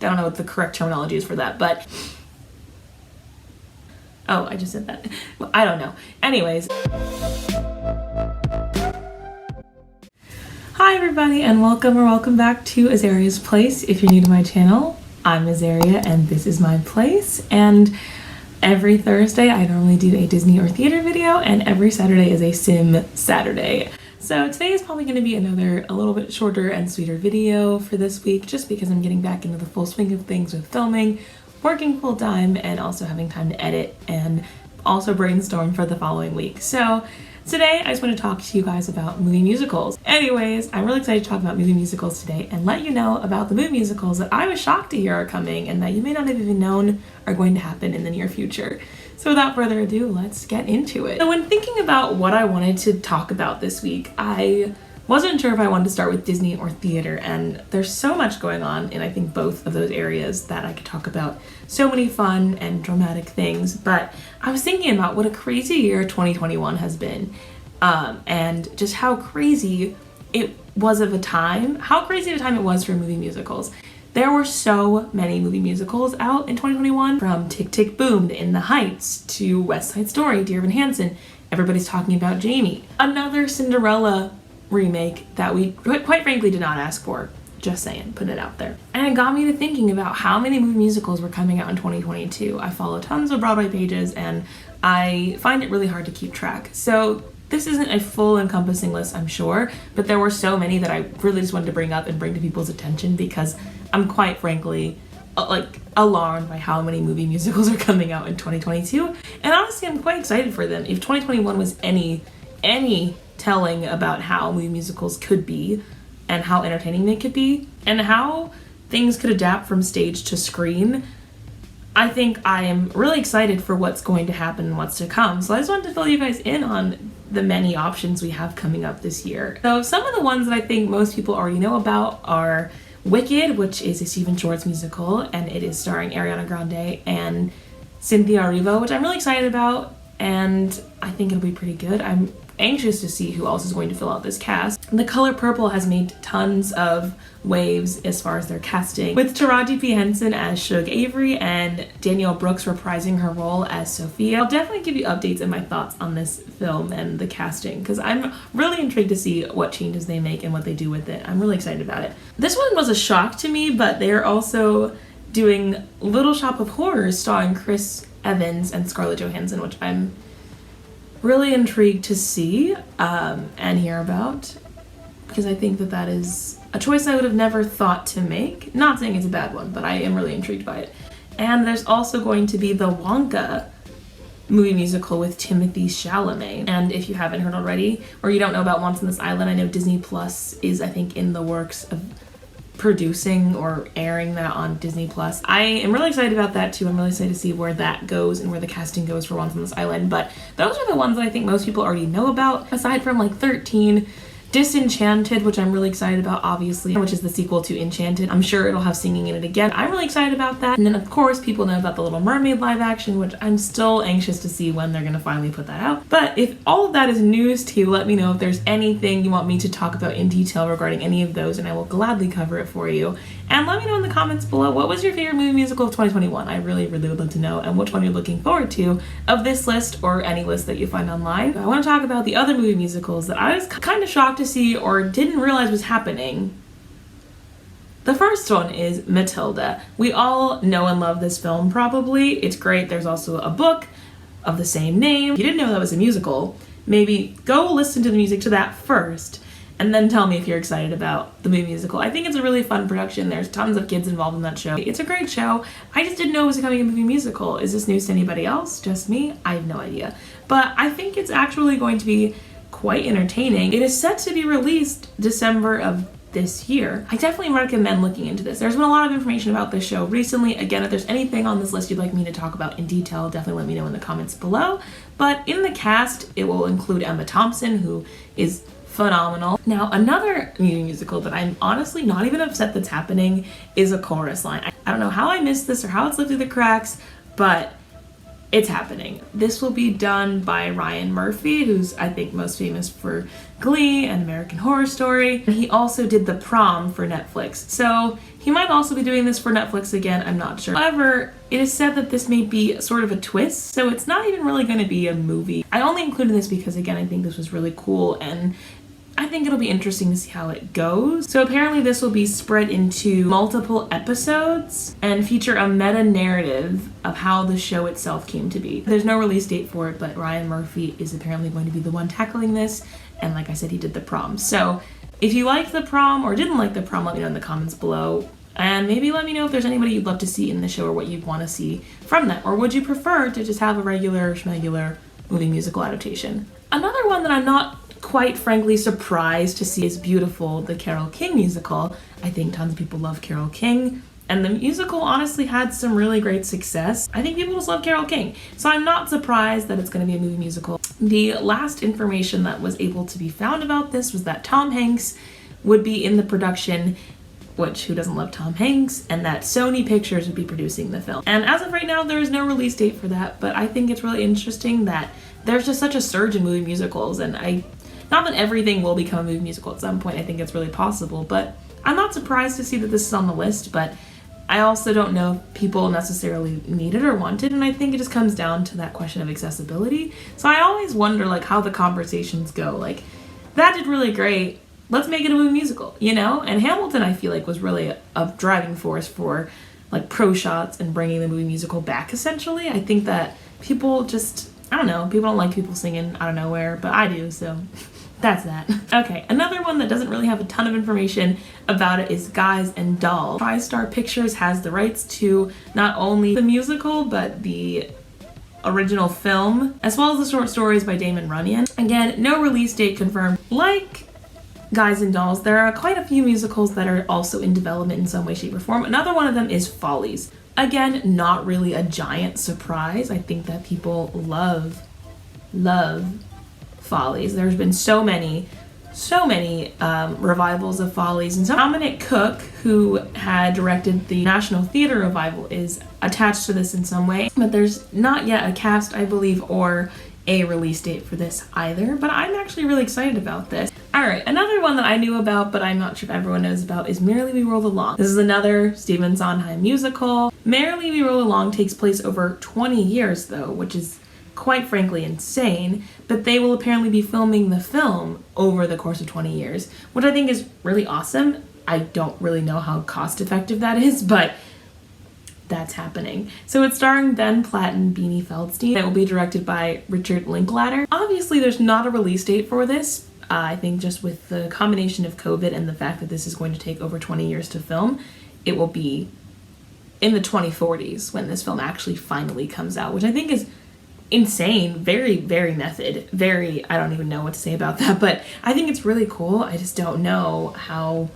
I don't know what the correct terminology is for that, but oh, I just said that. I don't know. Anyways. Hi everybody, and welcome back to Azaria's Place. If you're new to my channel, I'm Azaria and this is my place. And every Thursday I normally do a Disney or theater video, and every Saturday is a Sim Saturday. So today is probably going to be another a little bit shorter and sweeter video for this week, just because I'm getting back into the full swing of things with filming, working full time, and also having time to edit and also brainstorm for the following week. So today I just want to talk to you guys about movie musicals. Anyways, I'm really excited to talk about movie musicals today and let you know about the movie musicals that I was shocked to hear are coming and that you may not have even known are going to happen in the near future. So without further ado, let's get into it. So when thinking about what I wanted to talk about this week, I wasn't sure if I wanted to start with Disney or theater, and there's so much going on in I think both of those areas that I could talk about so many fun and dramatic things. But I was thinking about what a crazy year 2021 has been, and just how crazy it was of a time, how crazy of a time it was for movie musicals. There were so many movie musicals out in 2021, from Tick, Tick, Boom to In the Heights to West Side Story, Dear Evan Hansen. Everybody's talking about Jamie. Another Cinderella remake that we quite frankly did not ask for. Just saying, putting it out there. And it got me to thinking about how many movie musicals were coming out in 2022. I follow tons of Broadway pages and I find it really hard to keep track. So this isn't a full encompassing list, I'm sure, but there were so many that I really just wanted to bring up and bring to people's attention because I'm quite frankly alarmed by how many movie musicals are coming out in 2022. And honestly, I'm quite excited for them. If 2021 was any telling about how movie musicals could be and how entertaining they could be and how things could adapt from stage to screen, I think I am really excited for what's going to happen and what's to come. So I just wanted to fill you guys in on the many options we have coming up this year. So some of the ones that I think most people already know about are Wicked, which is a Stephen Schwartz musical, and it is starring Ariana Grande and Cynthia Erivo, which I'm really excited about, and I think it'll be pretty good. I'm anxious to see who else is going to fill out this cast. The Color Purple has made tons of waves as far as their casting, with Taraji P. Henson as Shug Avery and Danielle Brooks reprising her role as Sophia. I'll definitely give you updates and my thoughts on this film and the casting, because I'm really intrigued to see what changes they make and what they do with it. I'm really excited about it. This one was a shock to me, but they're also doing Little Shop of Horrors starring Chris Evans and Scarlett Johansson, which I'm really intrigued to see and hear about, because I think that is a choice I would have never thought to make. Not saying it's a bad one, but I am really intrigued by it. And there's also going to be the Wonka movie musical with Timothée Chalamet. And if you haven't heard already, or you don't know about Once on This Island, I know Disney Plus is, I think, in the works of producing or airing that on Disney Plus. I am really excited about that too. I'm really excited to see where that goes and where the casting goes for Once on This Island. But those are the ones that I think most people already know about, aside from like 13, Disenchanted, which I'm really excited about, obviously, which is the sequel to Enchanted. I'm sure it'll have singing in it again. I'm really excited about that. And then of course people know about the Little Mermaid live action, which I'm still anxious to see when they're gonna finally put that out. But if all of that is news to you, let me know if there's anything you want me to talk about in detail regarding any of those, and I will gladly cover it for you. And let me know in the comments below, what was your favorite movie musical of 2021? I really would love to know, and which one you're looking forward to of this list or any list that you find online. I want to talk about the other movie musicals that I was kind of shocked to see or didn't realize was happening. The first one is Matilda. We all know and love this film probably. It's great. There's also a book of the same name. If you didn't know that was a musical, maybe go listen to the music to that first and then tell me if you're excited about the movie musical. I think it's a really fun production. There's tons of kids involved in that show. It's a great show. I just didn't know it was becoming a movie musical. Is this news to anybody else? Just me? I have no idea. But I think it's actually going to be quite entertaining. It is set to be released December of this year. I definitely recommend looking into this. There's been a lot of information about this show recently. Again, if there's anything on this list you'd like me to talk about in detail, definitely let me know in the comments below. But in the cast, it will include Emma Thompson, who is phenomenal. Now, another movie musical that I'm honestly not even upset that's happening is A Chorus Line. I don't know how I missed this or how it slipped through the cracks, but it's happening. This will be done by Ryan Murphy, who's I think most famous for Glee and American Horror Story. And he also did The Prom for Netflix. So he might also be doing this for Netflix again, I'm not sure. However, it is said that this may be sort of a twist, so it's not even really going to be a movie. I only included this because, again, I think this was really cool, and I think it'll be interesting to see how it goes. So apparently this will be spread into multiple episodes and feature a meta-narrative of how the show itself came to be. There's no release date for it, but Ryan Murphy is apparently going to be the one tackling this, and like I said, he did The Prom. So if you liked The Prom or didn't like The Prom, let me know in the comments below. And maybe let me know if there's anybody you'd love to see in the show or what you'd want to see from that. Or would you prefer to just have a regular schmegular movie musical adaptation? Another one that I'm not quite frankly surprised to see is Beautiful, the Carole King musical. I think tons of people love Carole King, and the musical honestly had some really great success. I think people just love Carole King, so I'm not surprised that it's going to be a movie musical. The last information that was able to be found about this was that Tom Hanks would be in the production, which who doesn't love Tom Hanks, and that Sony Pictures would be producing the film. And as of right now, there is no release date for that, but I think it's really interesting that there's just such a surge in movie musicals, and not that everything will become a movie musical at some point, I think it's really possible, but I'm not surprised to see that this is on the list, but I also don't know if people necessarily need it or want it, and I think it just comes down to that question of accessibility. So I always wonder like how the conversations go, like that did really great, let's make it a movie musical, you know? And Hamilton, I feel like, was really a driving force for like pro shots and bringing the movie musical back, essentially. I think that people just, I don't know, people don't like people singing out of nowhere, but I do, so that's that. Okay, another one that doesn't really have a ton of information about it is Guys and Dolls. TriStar Pictures has the rights to not only the musical, but the original film, as well as the short stories by Damon Runyon. Again, no release date confirmed. Like Guys and Dolls, there are quite a few musicals that are also in development in some way, shape, or form. Another one of them is Follies. Again, not really a giant surprise. I think that people love Follies. There's been so many revivals of Follies, and so Dominic Cook, who had directed the National Theatre revival, is attached to this in some way, but there's not yet a cast, I believe, or a release date for this either, but I'm actually really excited about this. Alright, another one that I knew about, but I'm not sure if everyone knows about, is Merrily We Roll Along. This is another Stephen Sondheim musical. Merrily We Roll Along takes place over 20 years though, which is quite frankly insane, but they will apparently be filming the film over the course of 20 years, which I think is really awesome. I don't really know how cost effective that is, but that's happening. So it's starring Ben Platt and Beanie Feldstein. It will be directed by Richard Linklater. Obviously there's not a release date for this. I think just with the combination of COVID and the fact that this is going to take over 20 years to film, it will be in the 2040s when this film actually finally comes out, which I think is insane, very method, I don't even know what to say about that, but I think it's really cool. I just don't know how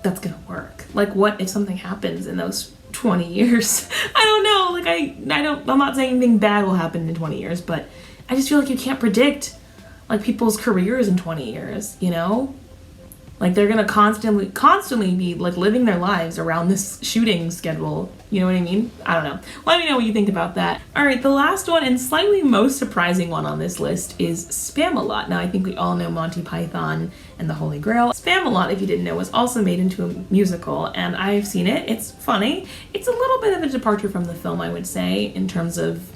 that's gonna work. Like, what if something happens in those 20 years? I don't know, like I'm not saying anything bad will happen in 20 years, but I just feel like you can't predict like people's careers in 20 years, you know? Like they're gonna constantly be like living their lives around this shooting schedule. You know what I mean? I don't know. Let me know what you think about that. All right, the last one and slightly most surprising one on this list is Spamalot. Now I think we all know Monty Python and the Holy Grail. Spamalot, if you didn't know, was also made into a musical, and I've seen it. It's funny. It's a little bit of a departure from the film, I would say, in terms of,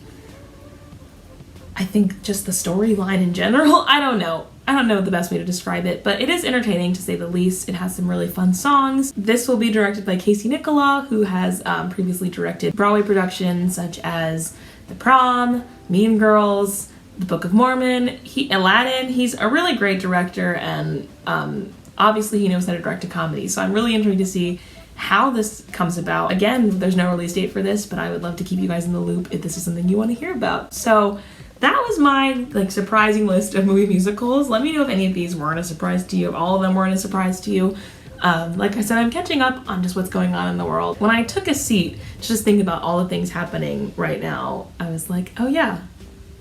I think, just the storyline in general. I don't know the best way to describe it, but it is entertaining to say the least. It has some really fun songs. This will be directed by Casey Nicholaw, who has previously directed Broadway productions such as The Prom, Mean Girls, The Book of Mormon, Aladdin. He's a really great director, and obviously he knows how to direct a comedy, so I'm really intrigued to see how this comes about. Again, there's no release date for this, but I would love to keep you guys in the loop if this is something you want to hear about. So that was my surprising list of movie musicals. Let me know if any of these weren't a surprise to you, if all of them weren't a surprise to you. Like I said, I'm catching up on just what's going on in the world. When I took a seat to just think about all the things happening right now, I was like, oh yeah,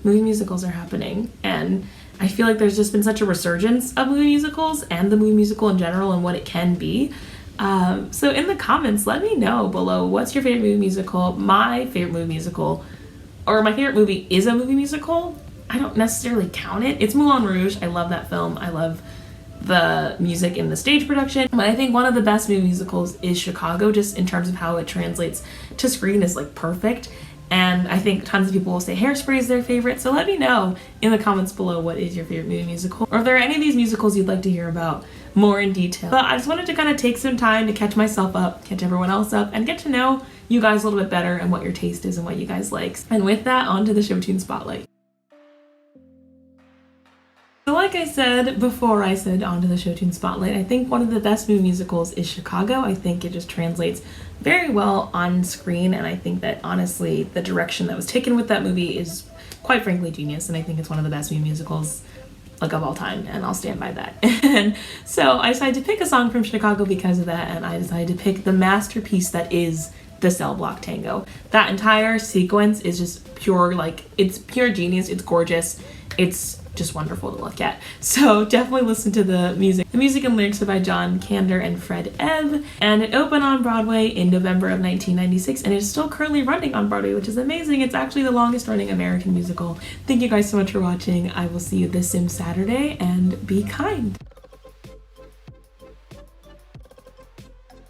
movie musicals are happening. And I feel like there's just been such a resurgence of movie musicals and the movie musical in general and what it can be. So in the comments, let me know below, what's your favorite movie musical? My favorite movie musical or my favorite movie is a movie musical. I don't necessarily count it. It's Moulin Rouge. I love that film. I love the music in the stage production. But I think one of the best movie musicals is Chicago, just in terms of how it translates to screen is like perfect. And I think tons of people will say Hairspray is their favorite. So let me know in the comments below what is your favorite movie musical, or if there are any of these musicals you'd like to hear about more in detail. But I just wanted to kind of take some time to catch myself up, catch everyone else up, and get to know you guys a little bit better and what your taste is and what you guys like. And with that, on to the Showtune Spotlight. So like I said before I said onto the Showtune Spotlight, I think one of the best movie musicals is Chicago. I think it just translates very well on screen, and I think that honestly the direction that was taken with that movie is quite frankly genius, and I think it's one of the best movie musicals like of all time, and I'll stand by that. And so I decided to pick a song from Chicago because of that, and I decided to pick the masterpiece that is the Cell Block Tango. That entire sequence is just pure, like, it's pure genius. It's gorgeous. It's just wonderful to look at. So definitely listen to the music. The music and lyrics are by John Kander and Fred Ebb, and it opened on Broadway in November of 1996 and is still currently running on Broadway, which is amazing. It's actually the longest running American musical. Thank you guys so much for watching. I will see you this Sim Saturday, and be kind.